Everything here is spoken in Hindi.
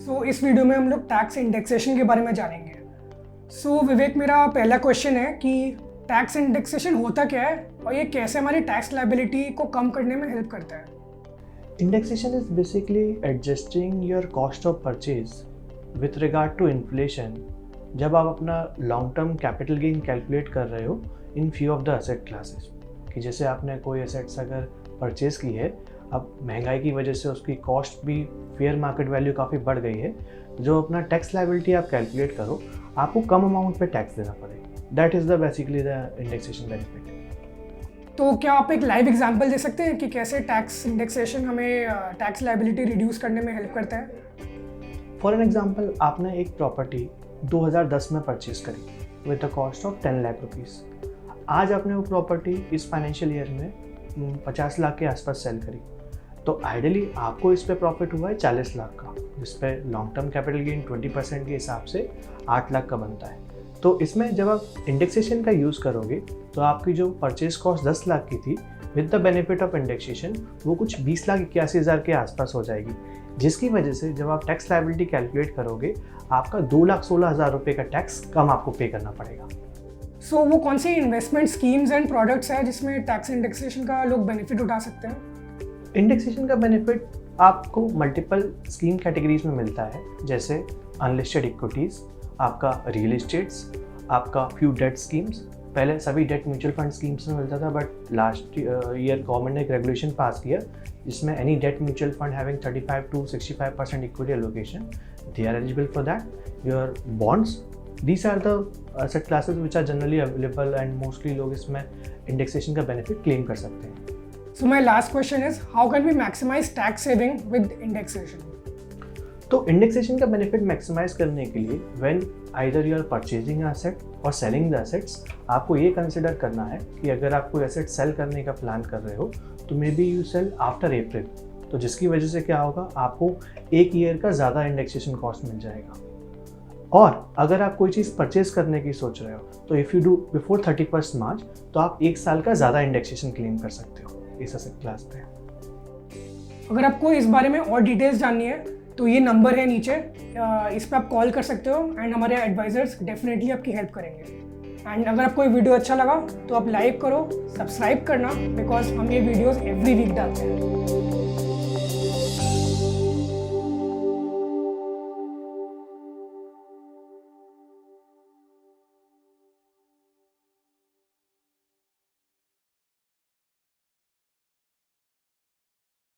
इस वीडियो में हम लोग टैक्स इंडेक्सेशन के बारे में जानेंगे। विवेक, मेरा पहला क्वेश्चन है कि टैक्स इंडेक्सेशन होता क्या है और ये कैसे हमारी टैक्स लायबिलिटी को कम करने में हेल्प करता है। Indexation is basically adjusting your cost of purchase with regard to inflation जब आप अपना long term capital gain calculate कर रहे हो in few of the asset classes. कि जैसे आपने कोई एसेट्स अगर परचेज की है, अब महंगाई की वजह से उसकी कॉस्ट भी फेयर मार्केट वैल्यू काफ़ी बढ़ गई है, जो अपना टैक्स लायबिलिटी आप कैलकुलेट करो आपको कम अमाउंट पे टैक्स देना पड़ेगा। That is the basically the indexation benefit. तो क्या आप एक लाइव एग्जांपल दे सकते हैं कि कैसे टैक्स इंडेक्सेशन हमें टैक्स लायबिलिटी रिड्यूस करने में हेल्प करता है? फॉर एन एग्जाम्पल, आपने एक प्रॉपर्टी 2010 में परचेज करी with the cost of 10 lakh rupees. आज आपने वो प्रॉपर्टी इस फाइनेंशियल ईयर में 50 लाख के आसपास सेल करी, तो आइडियली आपको इस पे प्रॉफिट हुआ है 40 लाख का, जिस पे लॉन्ग टर्म कैपिटल गेन 20% के हिसाब से 8 लाख का बनता है। तो इसमें जब आप इंडेक्सेशन का यूज़ करोगे तो आपकी जो परचेज कॉस्ट 10 लाख की थी with the benefit of indexation वो कुछ 20,81,000 के आसपास हो जाएगी, जिसकी वजह से जब आप टैक्स लायबिलिटी कैलकुलेट करोगे आपका 2,16,000 रुपये का टैक्स कम आपको पे करना पड़ेगा। वो कौन सी इन्वेस्टमेंट स्कीम्स एंड प्रोडक्ट्स हैं जिसमें टैक्स इंडेक्सेशन का लोग बेनिफिट उठा सकते हैं? इंडेक्सेशन का बेनिफिट आपको मल्टीपल स्कीम कैटेगरीज में मिलता है, जैसे अनलिस्टेड इक्विटीज़, आपका रियल एस्टेट्स, आपका फ्यू डेट स्कीम्स। पहले सभी डेट म्यूचुअल फंड स्कीम्स में मिलता था, बट लास्ट ईयर गवर्नमेंट ने एक रेगुलेशन पास किया जिसमें any debt mutual fund having 35 to 65% equity allocation they are eligible for that. Your bonds, these are the asset classes which are generally available and mostly लोग इसमें इंडेक्सेशन का बेनिफिट क्लेम कर सकते हैं। So my last question is, how can we maximize tax saving with indexation? तो इंडेक्सेशन का बेनिफिट मैक्सिमाइज करने के लिए when either you are purchasing asset और सेलिंग द एसेट्स, आपको ये कंसिडर करना है कि अगर आप कोई एसेट सेल करने का प्लान कर रहे हो तो maybe you sell after April, तो जिसकी वजह से क्या होगा, आपको एक ईयर का ज़्यादा इंडेक्सेशन कॉस्ट मिल जाएगा। और अगर आप कोई चीज़ परचेज करने की सोच रहे हो तो इफ़ यू डू बिफोर 31 मार्च तो आप एक साल का ज़्यादा इंडेक्सेशन क्लेम कर सकते हो इस एसेट क्लास पे। अगर आपको इस बारे में और डिटेल्स जाननी है तो ये नंबर है नीचे, इस पर आप कॉल कर सकते हो एंड हमारे एडवाइजर्स डेफिनेटली आपकी हेल्प करेंगे। एंड अगर आपको ये वीडियो अच्छा लगा तो आप लाइक करो, सब्सक्राइब करना, बिकॉज हम ये वीडियोस एवरी वीक डालते हैं।